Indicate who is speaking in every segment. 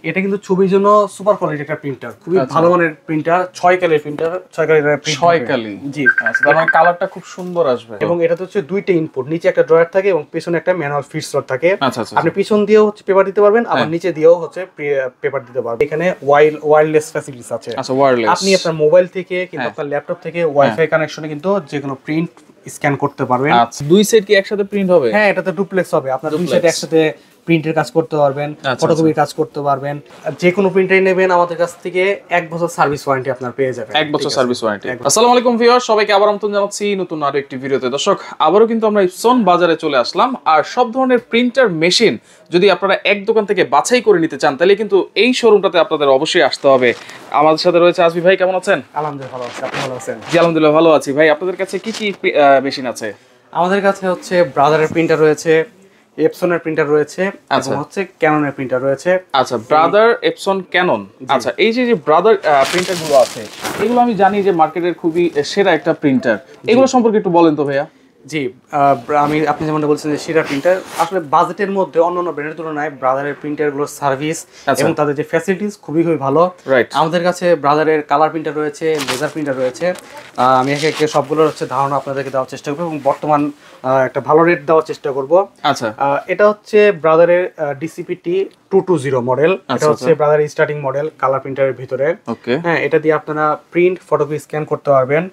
Speaker 1: এটা কিন্তু ছবির জন্য সুপার কোয়ালিটি একটা প্রিন্টার, খুবই ভালো মানের প্রিন্টার, 6 কালির প্রিন্টার, 6 কালির প্রিন্টার,
Speaker 2: 6 কালি।
Speaker 1: জি,
Speaker 2: আচ্ছা, তার মানে কালারটা খুব সুন্দর আসবে।
Speaker 1: এবং এটাতে হচ্ছে দুইটা ইনপুট, নিচে একটা ড্রয়ার থাকে এবং পেছনে একটা ম্যানুয়াল ফিড স্লট থাকে।
Speaker 2: আচ্ছা আচ্ছা,
Speaker 1: আপনি পিছন দিয়েও হচ্ছে পেপার দিতে পারবেন, আবার নিচে দিয়েও হচ্ছে পেপার দিতে পারবেন। এখানে ওয়্যারলেস ফ্যাসিলিটিস আছে।
Speaker 2: আচ্ছা, ওয়্যারলেস।
Speaker 1: আপনি আপনার মোবাইল থেকে কিংবা আপনার ল্যাপটপ থেকে ওয়াইফাই কানেকশনে কিন্তু যে কোনো প্রিন্ট স্ক্যান করতে পারবেন।
Speaker 2: আচ্ছা, দুই সাইড কি একসাথে প্রিন্ট হবে?
Speaker 1: হ্যাঁ, এটাতে ডুপ্লেক্স হবে, আপনার দুই সাইড একসাথে প্রিন্টের কাজ করতে পারবেন, ফটোকপির কাজ করতে পারবেন। যে কোনো প্রিন্টারই নেবেন আমাদের কাছ থেকে 1 বছর সার্ভিস ওয়ারেন্টি আপনার পেয়ে যাবেন।
Speaker 2: 1 বছর সার্ভিস ওয়ারেন্টি। আসসালামু আলাইকুম ভিউয়ার, সবাইকে আবার আমন্ত্রণ জানাচ্ছি নতুন আরো একটি ভিডিওতে। দর্শক, আবারও কিন্তু আমরা ইপসন বাজারে চলে আসলাম। আর সব ধরনের প্রিন্টার মেশিন যদি আপনারা এক দোকান থেকে বাছাই করে নিতে চান, তাহলে কিন্তু এই শোরুমটাতে আপনাদের অবশ্যই আসতে হবে। আমাদের সাথে রয়েছে আজমি ভাই, কেমন আছেন?
Speaker 1: আলহামদুলিল্লাহ ভালো আছি, আপনি ভালো আছেন?
Speaker 2: জি আলহামদুলিল্লাহ ভালো আছি। ভাই, আপনাদের কাছে কি কি মেশিন আছে?
Speaker 1: আমাদের কাছে হচ্ছে ব্রাদারের প্রিন্টার রয়েছে, এপসনের প্রিন্টার রয়েছে, এবং হচ্ছে ক্যাননের প্রিন্টার রয়েছে।
Speaker 2: আচ্ছা, ব্রাদার, এপসন, ক্যানন। আচ্ছা, এই যে ব্রাদার প্রিন্টার গুলো আছে, এগুলো আমি জানি যে মার্কেটের খুবই সেরা একটা প্রিন্টার। এগুলো সম্পর্কে একটু বলেন তো ভাইয়া।
Speaker 1: জি, আপনি যেমনটা বলছেন যে সেরা প্রিন্টার, আসলে বাজেটের মধ্যে অন্যান্য ব্র্যান্ডের তুলনায় ব্রাদারের প্রিন্টারগুলোর সার্ভিস এবং তাদের যে ফ্যাসিলিটিস খুবই ভালো। আমাদের কাছে ব্রাদারের কালার প্রিন্টার রয়েছে, লেজার প্রিন্টার রয়েছে। আমি একে একে সবগুলোর হচ্ছে ধারণা আপনাদেরকে দেওয়ার চেষ্টা করবো এবং বর্তমান একটা ভালো রেট দেওয়ার চেষ্টা করব।
Speaker 2: আচ্ছা,
Speaker 1: এটা হচ্ছে ব্রাদারের DCP-T 220 মডেল। এটা হচ্ছে ব্রাদারের স্টার্টিং মডেল কালার প্রিন্টারের ভিতরে। হ্যাঁ, এটা দিয়ে আপনারা প্রিন্ট, ফটোকপি স্ক্যান করতে পারবেন।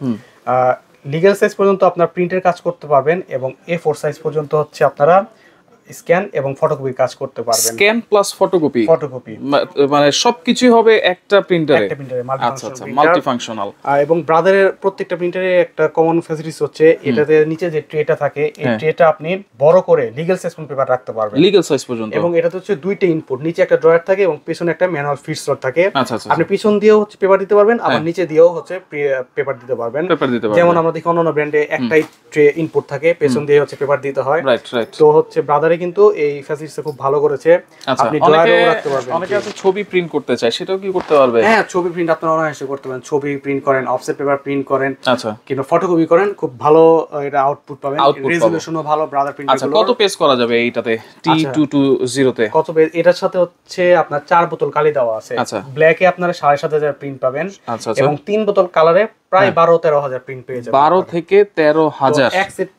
Speaker 1: লিগ্যাল সাইজ পর্যন্ত আপনার প্রিন্টের কাজ করতে পারবেন এবং A4 সাইজ পর্যন্ত হচ্ছে আপনারা স্ক্যান এবং ফটোকপির কাজ করতে পারবেন।
Speaker 2: স্ক্যান প্লাস ফটোকপি মানে সবকিছুই হবে একটা প্রিন্টারে। আচ্ছা আচ্ছা, মাল্টি ফাংশনাল।
Speaker 1: এবং ব্রাদারের প্রত্যেকটা প্রিন্টারে একটা কমন ফ্যাসিলিটিস হচ্ছে এটাতে নিচে যে ট্রেটা থাকে, এই ট্রেটা আপনি বড় করে লিগ্যাল সাইজ পর্যন্ত পেপার রাখতে পারবেন,
Speaker 2: লিগ্যাল সাইজ পর্যন্ত।
Speaker 1: এবং এটাতে হচ্ছে দুইটা ইনপুট, নিচে একটা ড্রয়ার থাকে এবং পেছনে একটা ম্যানুয়াল ফিড স্লট থাকে।
Speaker 2: আচ্ছা আচ্ছা,
Speaker 1: আপনি পিছন দিয়েও হচ্ছে পেপার দিতে পারবেন, আবার নিচে দিয়েও হচ্ছে পেপার দিতে পারবেন। যেমন আমরা দেখি অন্যান্য ব্র্যান্ডে একটাই ট্রে ইনপুট থাকে, পেছন দিয়ে হচ্ছে পেপার দিতে হয়। তো হচ্ছে ব্রাদারে কিন্তু এই ফ্যাসিলিটিস খুব ভালো করেছে।
Speaker 2: আপনি ড্রয়ারও রাখতে পারবেন। অনেকে আছে ছবি প্রিন্ট করতে চায়, সেটাও কি করতে পারবে?
Speaker 1: হ্যাঁ, ছবি প্রিন্ট আপনারা অনায়াসে করতে পারেন। ছবি প্রিন্ট করেন, অফসেট পেপার প্রিন্ট করেন,
Speaker 2: আচ্ছা,
Speaker 1: কিংবা ফটোকপি করেন, খুব ভালো এটা আউটপুট পাবেন। রেজোলিউশনও ভালো ব্রাদার প্রিন্টারগুলো।
Speaker 2: আচ্ছা, কত পেজ করা যাবে এইটাতে T220 তে?
Speaker 1: কত পেজ? এটার সাথে হচ্ছে আপনার 4 বোতল কালি দেওয়া আছে।
Speaker 2: আচ্ছা,
Speaker 1: ব্ল্যাকে আপনারা 7,500 প্রিন্ট পাবেন।
Speaker 2: আচ্ছা,
Speaker 1: এবং 3 বোতল কালারে প্রায় 12-13,000 প্রিন্ট পেয়ে যাবেন।
Speaker 2: 12 থেকে 13,000।
Speaker 1: এক সেট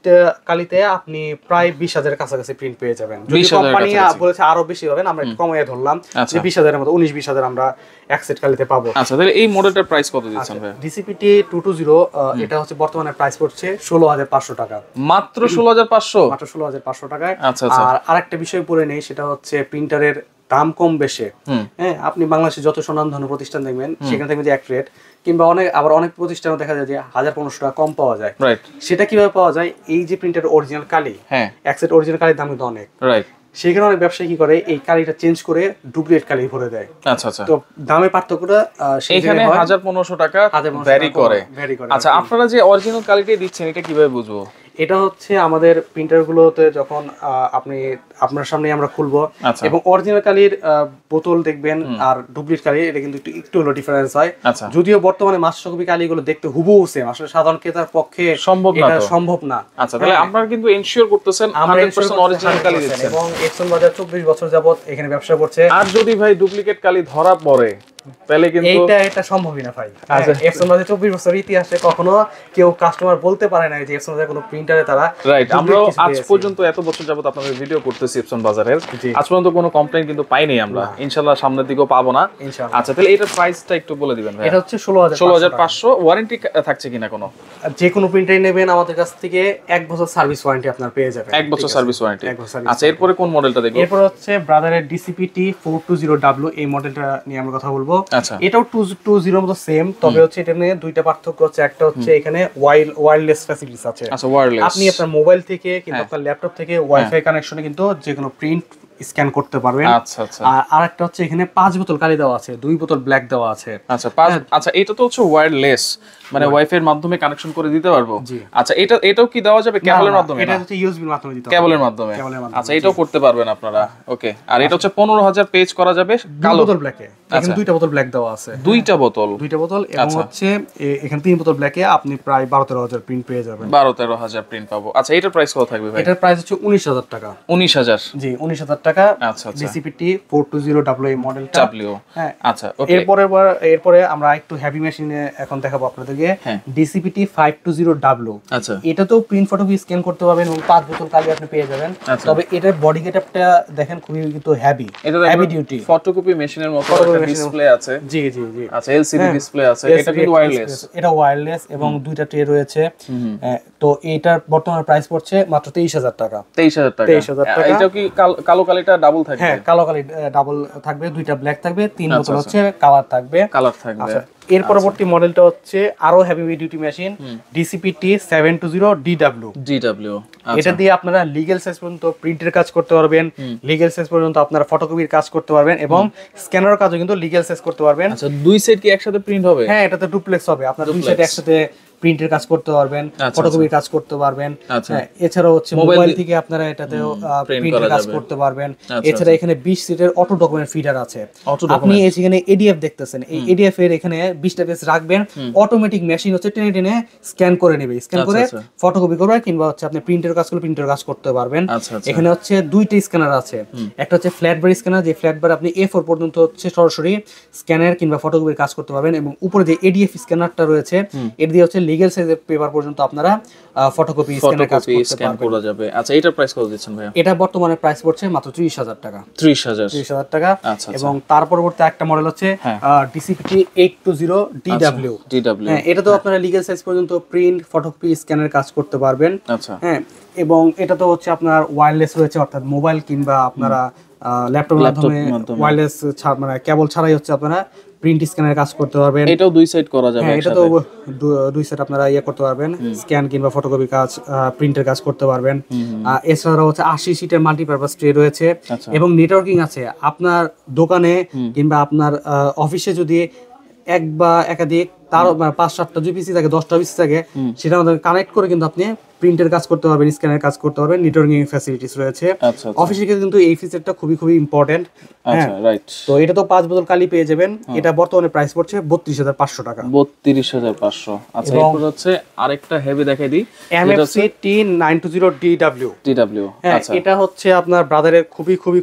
Speaker 1: কালিতে আপনি প্রায় 20,000 কাছাকাছি প্রিন্ট পেয়ে যাবেন। যদি কোম্পানি বলেছে আরো বেশি পাবেন, আমরা একটু কমিয়ে ধরলাম যে 20,000 এর মতো, 19-20,000 আমরা এক সেট কালিতে পাবো।
Speaker 2: আচ্ছা, তাহলে এই মডেলটার প্রাইস কত দিচ্ছেন ভাই?
Speaker 1: DCP-T 220 এটা হচ্ছে বর্তমানে প্রাইস পড়ছে 16,500 টাকা।
Speaker 2: মাত্র 16,500?
Speaker 1: মাত্র 16,500 টাকায়।
Speaker 2: আচ্ছা আচ্ছা,
Speaker 1: আর আরেকটা বিষয় বলে নেই, সেটা হচ্ছে প্রিন্টারের দাম কম বেশি। হ্যাঁ, আপনি বাংলাদেশে যত সুনামধন্য প্রতিষ্ঠান দেখবেন, সেখানে দেখবেন যে এক রেট, কিংবা অনেক প্রতিষ্ঠানে দেখা যায় যে 1,500 টাকা কম পাওয়া যায়। সেটা কিভাবে পাওয়া যায়? এই যে প্রিন্টার অরিজিনাল কালি, এক সেট অরিজিনাল কালির দাম কিন্তু অনেক। সেখানে অনেক ব্যবসায়ী কি করে, এই কালিটা চেঞ্জ করে ডুপ্লিকেট কালি ভরে দেয়।
Speaker 2: আচ্ছা আচ্ছা,
Speaker 1: তো দামের পার্থক্যটা
Speaker 2: এখানে 1,500 টাকা ভ্যারি করে। আচ্ছা, আপনারা যে অরিজিনাল কালিটাই দিচ্ছেন, এটা কিভাবে বুঝবো?
Speaker 1: এটা হচ্ছে আমাদের প্রিন্টারগুলোতে যখন আপনার সামনে আমরা খুলবো এবং অরিজিনাল কালির বোতল দেখবেন আর ডুপ্লিকেট কালি, এটা কিন্তু একটু হলো ডিফারেন্স হয়। যদিও বর্তমানে মাস্টার কপি কালিগুলো দেখতে হুবহু সেম, আসলে সাধারণ ক্রেতার পক্ষে সম্ভব না।
Speaker 2: আচ্ছা, তাহলে আপনারা কিন্তু এনশিওর করতেছেন 100% অরিজিনাল কালি দিচ্ছেন।
Speaker 1: এবং এপসন বাজার 24 বছর যাবত এখানে ব্যবসা করছে।
Speaker 2: আর যদি ভাই ডুপ্লিকেট কালি ধরা পড়ে, তাহলে কিন্তু
Speaker 1: এটা সম্ভবই না ভাই। এপসন বাজার 24 বছর ইতিহাসে কখনো কেউ কাস্টমার বলতে পারে না যে এপসন বাজার কোনো প্রিন্টারে তারা
Speaker 2: আমরা আজ পর্যন্ত এত বছর যাবত আপনাদের ভিডিও করতেছি এপসন বাজারের, আজ পর্যন্ত কোনো কমপ্লেইন কিন্তু পাইনি আমরা, ইনশাআল্লাহ সামনের দিকেও পাবো না। আচ্ছা, তাহলে এটার প্রাইসটা একটু বলে দিবেন ভাই।
Speaker 1: এটা হচ্ছে 16,500।
Speaker 2: ওয়ারেন্টি থাকছে কিনা কোনো?
Speaker 1: যে কোনো প্রিন্টারই নেবেন আমাদের কাছ থেকে 1 বছর সার্ভিস ওয়ারেন্টি আপনার পেয়ে যাবেন।
Speaker 2: 1 বছর সার্ভিস ওয়ারেন্টি। আচ্ছা, এরপরে কোন মডেলটা দেখব?
Speaker 1: এরপর হচ্ছে ব্রাদারের DCP-T 420W, এই মডেলটা নিয়ে আমরা কথা বলবো।
Speaker 2: আচ্ছা,
Speaker 1: এটাও 220 মতো সেম, তবে হচ্ছে এটা নিয়ে দুইটা পার্থক্য হচ্ছে। একটা হচ্ছে এখানে ওয়্যারলেস ফ্যাসিলিটিস আছে।
Speaker 2: আচ্ছা, ওয়্যারলেস।
Speaker 1: আপনি আপনার মোবাইল থেকে কিংবা আপনার ল্যাপটপ থেকে ওয়াইফাই কানেকশনে কিন্তু যে কোনো প্রিন্ট স্ক্যান করতে পারবেন।
Speaker 2: আচ্ছা আচ্ছা,
Speaker 1: আর আরেকটা হচ্ছে এখানে 5 বোতল কালি দেওয়া আছে, 2 বোতল ব্ল্যাক দেওয়া আছে।
Speaker 2: আচ্ছা, আচ্ছা, এটা তো হচ্ছে ওয়্যারলেস, মানে ওয়াইফাই এর মাধ্যমে কানেকশন করে দিতে পারবো। আচ্ছা, এটাও কি দেওয়া যাবে কেবলের মাধ্যমে?
Speaker 1: এটা হচ্ছে ইউএসবি এর মাধ্যমে দিতে হবে,
Speaker 2: কেবলের মাধ্যমে। আচ্ছা, এটাও করতে পারবেন আপনারা। ওকে, আর এটা হচ্ছে 15,000 পেজ করা যাবে কালো
Speaker 1: বোতল ব্ল্যাকে। এখানে 2টা বোতল ব্ল্যাক দেওয়া আছে,
Speaker 2: 2টা বোতল
Speaker 1: এবং হচ্ছে এখানে 3 বোতল ব্ল্যাকে আপনি প্রায় 12-13,000 প্রিন্ট পেয়ে যাবেন।
Speaker 2: 12-13,000 প্রিন্ট পাবো। আচ্ছা, এটার প্রাইস কত থাকবে ভাই?
Speaker 1: এটার প্রাইস হচ্ছে 19,000 টাকা।
Speaker 2: 19,000?
Speaker 1: জি, 19,000 টাকা। টাকা।
Speaker 2: আচ্ছা আচ্ছা
Speaker 1: DCPT 420W এই মডেলটা।
Speaker 2: W
Speaker 1: হ্যাঁ
Speaker 2: আচ্ছা ওকে।
Speaker 1: এরপরে আমরা একটু হেভি মেশিনে এখন দেখাবো আপনাদেরকে। DCPT 520W।
Speaker 2: আচ্ছা
Speaker 1: এটাতেও প্রিন্ট ফটোকপি স্ক্যান করতে পারবেন এবং 5 বোতল কালি আপনি পেয়ে যাবেন। তবে এটার বডি গেটআপটা দেখেন খুবই কিন্তু হেভি ডিউটি।
Speaker 2: ফটোকপি মেশিনের মতো একটা ডিসপ্লে আছে।
Speaker 1: জি জি জি।
Speaker 2: আচ্ছা এলসিডি ডিসপ্লে আছে। এটা কিন্তু ওয়্যারলেস।
Speaker 1: এটা ওয়্যারলেস এবং দুইটা ট্রে রয়েছে। তো এটার বর্তমান প্রাইস পড়ছে মাত্র 23000 টাকা।
Speaker 2: 23000 টাকা।
Speaker 1: 23000 টাকা।
Speaker 2: এটা কি কালো কালিটা ডাবল থাকবে?
Speaker 1: হ্যাঁ কালো কালি ডাবল থাকবে, দুইটা ব্ল্যাক থাকবে, 3 বোতল হচ্ছে কালার থাকবে। আচ্ছা এর পরবর্তী মডেলটা হচ্ছে আরো heavy duty machine DCPT 720DW। এটা দিয়ে আপনারা লিগ্যাল সাইজ পর্যন্ত প্রিন্টের কাজ করতে পারবেন, লিগ্যাল সাইজ পর্যন্ত আপনারা ফটোকপির কাজ করতে পারবেন এবং স্ক্যানারের কাজও কিন্তু লিগ্যাল সাইজ করতে পারবেন।
Speaker 2: আচ্ছা দুই সেট কি একসাথে প্রিন্ট হবে?
Speaker 1: হ্যাঁ এটাতে ডুপ্লেক্স হবে, আপনারা দুই সাইড একসাথে প্রিন্টের কাজ করতে পারবেন, ফটোকপির কাজ করতে পারবেন। এছাড়াও হচ্ছে মোবাইল থেকে আপনারা এটাতেও প্রিন্টের কাজ করতে পারবেন। এছাড়া এখানে 20 সিটের অটো ডকুমেন্ট ফিডার আছে। আপনি এখানে এডিএফ দেখতেছেন, এই এডিএফ এর এখানে 20টা পেজ রাখবেন, অটোমেটিক মেশিন হচ্ছে টেনে টেনে স্ক্যান করে নেবে, স্ক্যান করে ফটোকপি করবে কিংবা হচ্ছে আপনি প্রিন্টের কাজ করলে প্রিন্টের কাজ করতে পারবেন। এখানে হচ্ছে দুইটা স্ক্যানার আছে, একটা হচ্ছে ফ্ল্যাট বার স্ক্যানার, যে ফ্ল্যাট বার আপনি A4 পর্যন্ত হচ্ছে সরাসরি স্ক্যানার কিংবা ফটোকপির কাজ করতে পারবেন, এবং উপরে যে এডিএফ স্ক্যানারটা রয়েছে এর দিয়ে হচ্ছে লিগ্যাল সাইজের পেপার পর্যন্ত আপনারা ফটোকপি স্ক্যানের কাজ
Speaker 2: করা যাবে। আচ্ছা এটার প্রাইস কত দিচ্ছেন ভাইয়া?
Speaker 1: এটা বর্তমানে প্রাইস পড়ছে মাত্র 30000 টাকা।
Speaker 2: 30000
Speaker 1: টাকা। এবং তার পরবর্তী একটা মডেল হচ্ছে DCPT 820DW। হ্যাঁ এটা তো আপনারা লিগ্যাল সাইজ পর্যন্ত প্রিন্ট ফটোকপি স্ক্যানের কাজ করতে পারবেন।
Speaker 2: আচ্ছা
Speaker 1: হ্যাঁ এবং এটা তো হচ্ছে আপনার ওয়্যারলেস রয়েছে, অর্থাৎ মোবাইল কিংবা আপনারা ল্যাপটপের মাধ্যমে ওয়্যারলেস মানে কেবল ছাড়াই হচ্ছে আপনারা প্রিন্ট স্ক্যানের কাজ করতে পারবেন।
Speaker 2: এটাও দুই সাইড করা যাবে।
Speaker 1: হ্যাঁ এটা তো দুই সাইড আপনারা করতে পারবেন, স্ক্যান কিংবা ফটোকপি কাজ, প্রিন্টের কাজ করতে পারবেন। এছাড়াও হচ্ছে 80 সিটের মাল্টিপারপাস ট্রে রয়েছে এবং নেটওয়ার্কিং আছে। আপনার দোকানে কিংবা আপনার অফিসে যদি এক বা একাধিক তার 5-7টা পিসি থাকে, 10টা পিসি থাকে, সেটা আমাদের কানেক্ট করে কিন্তু আপনি প্রিন্টের কাজ করতে পারবেন, স্ক্যানের কাজ করতে পারবেন। নেটওয়ার্কিং ফ্যাসিলিটিস রয়েছে অফিসে, কিন্তু এই ফিচারটা খুবই ইম্পর্টেন্ট।
Speaker 2: আচ্ছা রাইট।
Speaker 1: তো এটা তো 5 বোতল কালি পেয়ে যাবেন। এটা বর্তমানে প্রাইস পড়ছে 32500 টাকা।
Speaker 2: 32500। আচ্ছা এরপর হচ্ছে আরেকটা হেভি দেখাই দিই,
Speaker 1: MFC T920DW।
Speaker 2: আচ্ছা
Speaker 1: এটা হচ্ছে আপনার ব্রাদারের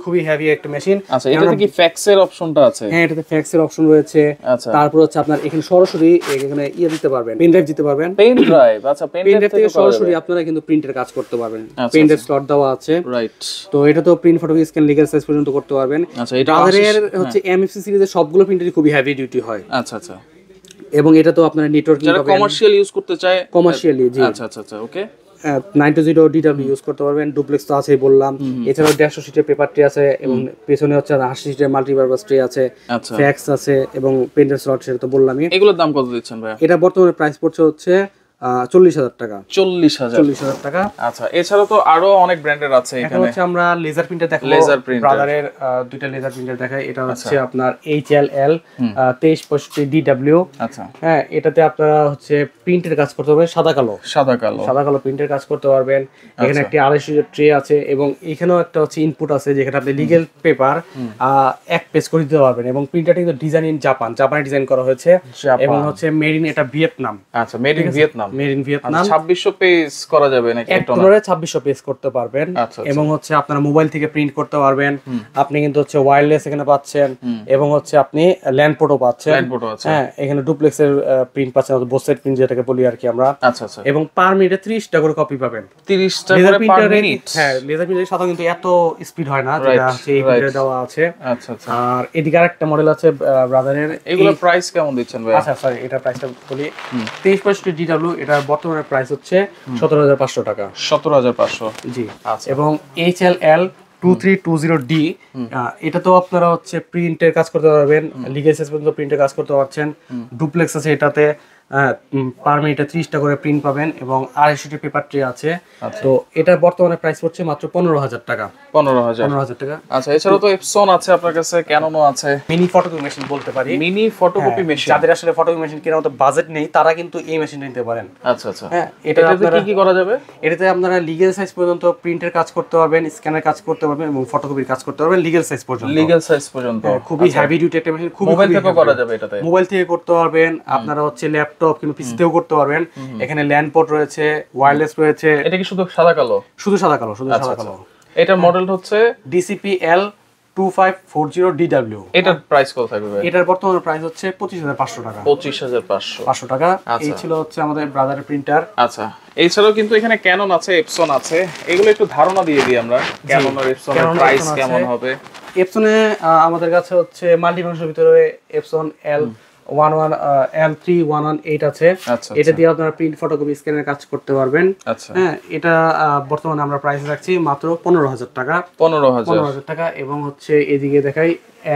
Speaker 1: খুবই হেভি একটা মেশিন।
Speaker 2: আচ্ছা এটাতে কি ফ্যাক্সের অপশনটা আছে?
Speaker 1: হ্যাঁ এটাতে ফ্যাক্সের অপশন রয়েছে।
Speaker 2: আচ্ছা
Speaker 1: তারপর হচ্ছে আপনার এখানে সরাসরি এখানে দিতে পারবেন, পেন ড্রাইভ দিতে পারবেন।
Speaker 2: পেন ড্রাইভ, আচ্ছা পেন ড্রাইভ
Speaker 1: থেকে সরাসরি আপনারা কিন্তু প্রিন্টের কাজ করতে পারবেন। পেন ড্রাইভ স্লট দেওয়া আছে।
Speaker 2: রাইট।
Speaker 1: তো এটা তো print photo scan legal size পর্যন্ত করতে পারবেন।
Speaker 2: আচ্ছা এটা
Speaker 1: ব্রাদারের হচ্ছে MFC সিরিজের সবগুলো প্রিন্টারই খুবই হেভি ডিউটি হয়।
Speaker 2: আচ্ছা আচ্ছা।
Speaker 1: এবং এটা তো আপনারা নেটওয়ার্কিং
Speaker 2: যারা কমার্শিয়াল ইউজ করতে চায়,
Speaker 1: কমার্শিয়ালি জি।
Speaker 2: আচ্ছা আচ্ছা আচ্ছা ওকে।
Speaker 1: 920DW ইউজ করতে পারবেন। ডুপ্লেক্স তো আছেই বললাম। এছাড়াও 150 সিটের পেপার ট্রে আছে এবং পেছনে হচ্ছে 80 সিটের মাল্টিপারপাস ট্রে আছে, ফ্যাক্স আছে এবং পেন্ডার স্লট, সেটা তো বললামই।
Speaker 2: এগুলোর দাম কত দিচ্ছেন ভাই?
Speaker 1: এটা বর্তমানে প্রাইস পড়ছে হচ্ছে 40000 টাকা।
Speaker 2: 40000
Speaker 1: টাকা।
Speaker 2: আচ্ছা এছাড়া তো আরো অনেক ব্র্যান্ডের আছে এখানে।
Speaker 1: হচ্ছে আমরা লেজার প্রিন্টার দেখাবো। ব্রাদারের দুইটা লেজার প্রিন্টার দেখাই। এটা হচ্ছে আপনার HLL 2365DW।
Speaker 2: আচ্ছা
Speaker 1: হ্যাঁ এটাতে আপনারা হচ্ছে প্রিন্টের কাজ করতে পারবেন, সাদা কালো প্রিন্টের কাজ করতে পারবেন। এখানে একটি 250 ট্রে আছে এবং এখানেও একটা হচ্ছে ইনপুট আছে, যেখানে আপনি লিগ্যাল পেপার এক পেজ করে দিতে পারবেন। এবং প্রিন্টারটা কিন্তু ডিজাইন ইন জাপানে ডিজাইন করা হয়েছে এবং হচ্ছে মেড ইন এটা ভিয়েতনাম।
Speaker 2: আচ্ছা মেড ইন ভিয়েতনাম। 2600 পেজ করা যাবে নাকি?
Speaker 1: এক টোনারে 2600 পেজ করতে পারবেন। এবং হচ্ছে আপনারা মোবাইল থেকে প্রিন্ট করতে পারবেন। আপনি কিন্তু হচ্ছে ওয়্যারলেস এখানে পাচ্ছেন এবং হচ্ছে আপনি ল্যান্ড পোর্টও পাচ্ছেন। হ্যাঁ এখানে ডুপ্লেক্সের প্রিন্ট পাচ্ছেন, বোথ সাইড প্রিন্ট যেটাকে বলি আর কি আমরা।
Speaker 2: আচ্ছা আচ্ছা।
Speaker 1: এবং পার মিনিটে 30টা করে কপি পাবেন।
Speaker 2: 30টা করে পার মিনিট।
Speaker 1: হ্যাঁ লেজার প্রিন্টারের সাথে কিন্তু এত স্পিড হয় না, যেটা হচ্ছে এই প্রিন্টারে দেওয়া আছে।
Speaker 2: আচ্ছা আচ্ছা।
Speaker 1: আর এদিকে আরেকটা মডেল আছে ব্রাদারের।
Speaker 2: এগুলোর প্রাইস কেমন দিচ্ছেন ভাই?
Speaker 1: আচ্ছা সরি, এটা প্রাইসটা বলি। 2365DW এটা বর্তমানে প্রাইস হচ্ছে 17500 টাকা।
Speaker 2: 17500
Speaker 1: জি। এবং HLL 2320D এটা তো আপনারা হচ্ছে প্রিন্টের কাজ করতে পারবেন, লিগ্যাল সাইজ পর্যন্ত প্রিন্টের কাজ করতে পারছেন। ডুপ্লেক্স আছে এটাতে, পার মিনিটে 30টা করে প্রিন্ট পাবেন এবং 250 পেপার ট্রে আছে। তো এটা বর্তমানে প্রাইস পড়ছে মাত্র 15000 টাকা। 15000 টাকা।
Speaker 2: আচ্ছা এছাড়াও তো এপসন আছে আপনার কাছে, ক্যাননও আছে।
Speaker 1: মিনি ফটোকপি মেশিন বলতে পারি।
Speaker 2: মিনি ফটোকপি মেশিন,
Speaker 1: যাদের আসলে ফটোকপি মেশিন কেনার মতো বাজেট নেই তারা কিন্তু এই মেশিন নিতে পারেন।
Speaker 2: আচ্ছা আচ্ছা।
Speaker 1: হ্যাঁ এটাতে
Speaker 2: কি করা যাবে?
Speaker 1: এটাতে আপনারা লিগ্যাল সাইজ পর্যন্ত প্রিন্টের কাজ করতে পারবেন, স্ক্যানের কাজ করতে পারবেন এবং ফটোকপির কাজ করতে পারবেন লিগ্যাল সাইজ পর্যন্ত। খুবই হেভি ডিউটি একটা মেশিন।
Speaker 2: মোবাইল থেকেও করা যাবে এটাতে?
Speaker 1: মোবাইল থেকে করতে পারবেন, আপনারা হচ্ছে ল্যাপটপ কিংবা পিসিতেও করতে পারবেন। এখানে ল্যান্ড পোর্ট রয়েছে, ওয়্যারলেস রয়েছে।
Speaker 2: এটা কি শুধু সাদা কালো?
Speaker 1: শুধু সাদা কালো।
Speaker 2: এটার মডেল হচ্ছে
Speaker 1: DCP-L 2540DW।
Speaker 2: এটার প্রাইস কত থাকবে ভাই?
Speaker 1: এটার বর্তমান প্রাইস হচ্ছে 25,500 টাকা।
Speaker 2: 25,500
Speaker 1: টাকা।
Speaker 2: আচ্ছা।
Speaker 1: এই ছিল হচ্ছে আমাদের ব্রাদারের প্রিন্টার।
Speaker 2: আচ্ছা, এছাড়াও কিন্তু এখানে ক্যানন আছে, এপসন আছে, এগুলো একটু ধারণা দিয়ে দিই আমরা, ক্যানন আর এপসনের প্রাইস কেমন হবে।
Speaker 1: এপসনে আমাদের কাছে হচ্ছে মাল্টি ফাংশনের ভিতরে এপসন L31118 আছে।
Speaker 2: আচ্ছা,
Speaker 1: এটা দিয়ে আপনারা প্রিন্ট, ফটোকপি, স্ক্যানের কাজ করতে পারবেন।
Speaker 2: আচ্ছা,
Speaker 1: হ্যাঁ, এটা বর্তমানে আমরা প্রাইস রাখছি মাত্র 15,000 টাকা।
Speaker 2: 15,000
Speaker 1: টাকা। এবং হচ্ছে এদিকে দেখাই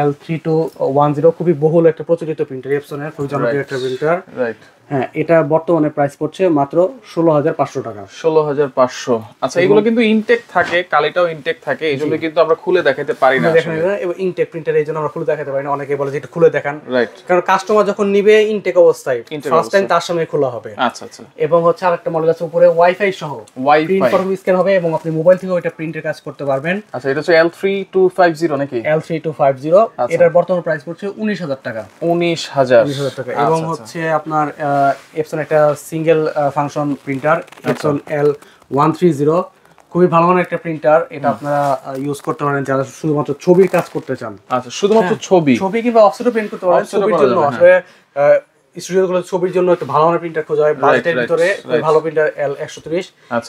Speaker 1: L3210, খুবই বহুল একটা প্রচলিত প্রিন্টার, এপসনের খুবই জনপ্রিয় একটা প্রিন্টার।
Speaker 2: রাইট।
Speaker 1: হ্যাঁ, এটা বর্তমানে প্রাইস পড়ছে মাত্র 16,500 টাকা।
Speaker 2: 16,500। আচ্ছা, এগুলো কিন্তু ইনটেক থাকে, কালিটাও ইনটেক থাকে, এই জন্য কিন্তু আমরা খুলে দেখাতে পারি না আসলে।
Speaker 1: এবং ইনটেক প্রিন্টার এই জন্য আমরা খুলে দেখাতে পারি না, অনেকে বলে যে একটু খুলে দেখান।
Speaker 2: রাইট।
Speaker 1: কারণ কাস্টমার যখন নিবে ইনটেক অবস্থায় ফার্স্ট টাইম তার সামনে খোলা হবে।
Speaker 2: আচ্ছা আচ্ছা।
Speaker 1: এবং হচ্ছে আরেকটা মডেল আছে উপরে ওয়াইফাই সহ, প্রিন্ট ফটোকপি স্ক্যান হবে এবং আপনি মোবাইল থেকে ওইটা প্রিন্টের কাজ করতে পারবেন।
Speaker 2: আচ্ছা, এটা হচ্ছে L3250 নাকি?
Speaker 1: L3250। এটার বর্তমান প্রাইস পড়ছে 19,000 টাকা।
Speaker 2: 19,000
Speaker 1: টাকা। এবং হচ্ছে আপনার এপসন একটা single function printer, Epson L130, খুবই ভালো মানের একটা প্রিন্টার। এটা আপনারা ইউজ করতে পারেন যারা শুধুমাত্র ছবির কাজ করতে চান।
Speaker 2: আচ্ছা, শুধুমাত্র ছবি
Speaker 1: কিংবা অফসেটও প্রিন্ট করতে পারেন। ছবির জন্য আসলে স্টুডিওগুলো ছবির জন্য একটা ভালো মানের প্রিন্টার খোঁজা হয়, বাজেটের ভিতরে ভালো প্রিন্টার L130।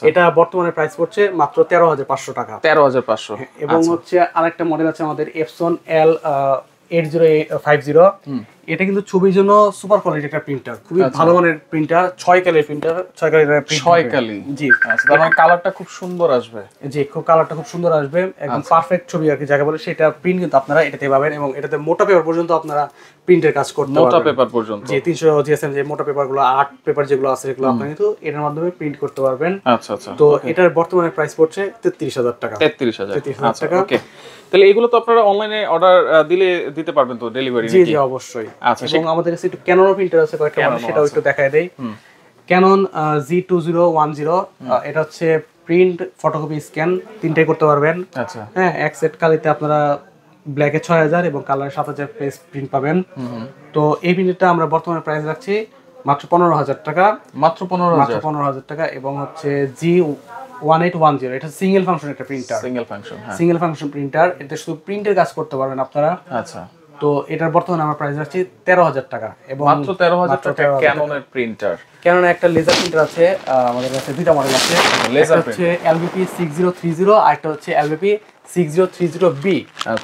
Speaker 1: এটা বর্তমানে প্রাইস পড়ছে মাত্র 13,500 টাকা।
Speaker 2: 13,500।
Speaker 1: এবং হচ্ছে আরেকটা মডেল আছে আমাদের এপসন L8050। এটা কিন্তু ছবির জন্য সুপার কোয়ালিটি একটা প্রিন্টার, খুবই ভালো মানের প্রিন্টার, 6 কালির প্রিন্টার, 6 কালির প্রিন্ট।
Speaker 2: 6 কালি।
Speaker 1: জি।
Speaker 2: আচ্ছা, তার মানে কালারটা খুব সুন্দর আসবে।
Speaker 1: জি, খুব কালারটা খুব সুন্দর আসবে, একদম পারফেক্ট ছবি আর কি যাকে বলে, সেটা প্রিন্ট কিন্তু আপনারা এটাতে পাবেন। এবং এটাতে মোটা পেপার পর্যন্ত আপনারা প্রিন্টের কাজ করতে পারবেন।
Speaker 2: মোটা পেপার পর্যন্ত।
Speaker 1: জি, 300 জিএসএম যে মোটা পেপারগুলো, আর্ট পেপার যেগুলো আছে এগুলো আপনারা কিন্তু এটার মাধ্যমে প্রিন্ট করতে পারবেন।
Speaker 2: আচ্ছা আচ্ছা।
Speaker 1: তো এটার বর্তমানে প্রাইস পড়ছে 33,000 টাকা।
Speaker 2: 33,000 টাকা। ওকে, তাহলে এগুলো তো আপনারা অনলাইনে অর্ডার দিলে দিতে পারবেন তো ডেলিভারি?
Speaker 1: জি জি, অবশ্যই।
Speaker 2: আচ্ছা,
Speaker 1: এবং আমাদের কাছে একটু ক্যানন প্রিন্টার আছে কয়েকটা, সেটাও একটু দেখায় দেই। ক্যানন G2010, এটা হচ্ছে প্রিন্ট, ফটোকপি, স্ক্যান তিনটাই করতে পারবেন।
Speaker 2: আচ্ছা।
Speaker 1: হ্যাঁ, এক সেট কালিতে আপনারা ব্ল্যাকে 6,000 এবং কালারে 7,000 পেজ প্রিন্ট পাবেন। তো এই প্রিন্টারটা আমরা বর্তমানে প্রাইস রাখছি মাত্র 15,000 টাকা।
Speaker 2: মাত্র 15,000
Speaker 1: টাকা। এবং হচ্ছে G1810, এটা সিঙ্গেল ফাংশন একটা প্রিন্টার। সিঙ্গেল ফাংশন প্রিন্টার, এতে শুধু প্রিন্টের কাজ করতে পারবেন আপনারা।
Speaker 2: আচ্ছা।
Speaker 1: তো এটার বর্তমানে আমরা প্রাইস রাখছি 13,000 টাকা। এবং
Speaker 2: মাত্র 13,000 টাকা ক্যাননের প্রিন্টার।
Speaker 1: ক্যাননের একটা লেজার প্রিন্টার আছে, আমাদের কাছে দুইটা মডেল আছে।
Speaker 2: লেজার
Speaker 1: হচ্ছে LBP 6030 আর একটা হচ্ছে LBP 6030B।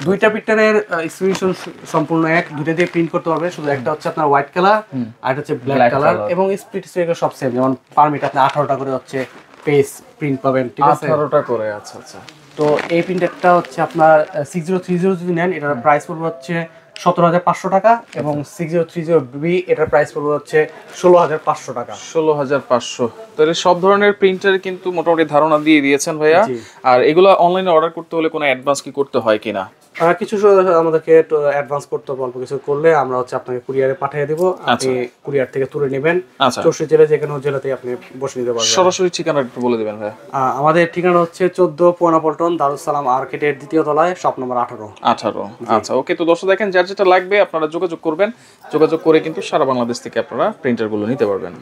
Speaker 1: দুইটা প্রিন্টারের স্পেসিফিকেশন সম্পূর্ণ এক, দুইটা দিয়ে প্রিন্ট করতে পারবে। শুধু একটা হচ্ছে আপনার হোয়াইট কালার আর একটা হচ্ছে ব্ল্যাক কালার। এবং স্পিড স্পেসিফিকেশন সব সেম, যেমন পার মিনিট আপনি 18টা করে হচ্ছে পেজ প্রিন্ট পাবেন, ঠিক আছে?
Speaker 2: 18টা করে। আচ্ছা আচ্ছা।
Speaker 1: তো এই প্রিন্টারটা হচ্ছে আপনার 6030 যদি নেন, এটার প্রাইস পড়বে হচ্ছে 17,500 টাকা। এবং 6030B এটার প্রাইস পড়বে হচ্ছে 16,500 টাকা।
Speaker 2: 16,500। তাহলে সব ধরনের প্রিন্টার কিন্তু মোটামুটি ধারণা দিয়ে দিয়েছেন ভাইয়া। আর এগুলো অনলাইনে অর্ডার করতে হলে কোনো অ্যাডভান্স কি করতে হয় কিনা?
Speaker 1: কিছু আমাদেরকে অ্যাডভান্স করতে হবে, অল্প কিছু করলে আমরা হচ্ছে আপনাকে কুরিয়ারে পাঠিয়ে দেব, আপনি কুরিয়ার থেকে তুলে নেবেন। 64 জেলা, যে কোনো জেলাতেই আপনি বসে নিতে পারবেন।
Speaker 2: সরাসরি ঠিকানা একটু বলে দিবেন ভাই।
Speaker 1: আমাদের ঠিকানা হচ্ছে 14 পুরানা পল্টন, দারুস সালাম আর্কেটের 2য় তলায়, শপ নম্বর 18।
Speaker 2: আচ্ছা, ওকে। তো দর্শক দেখেন, যার যেটা লাগবে আপনারা যোগাযোগ করবেন, যোগাযোগ করে কিন্তু সারা বাংলাদেশ থেকে আপনারা প্রিন্টারগুলো নিতে পারবেন।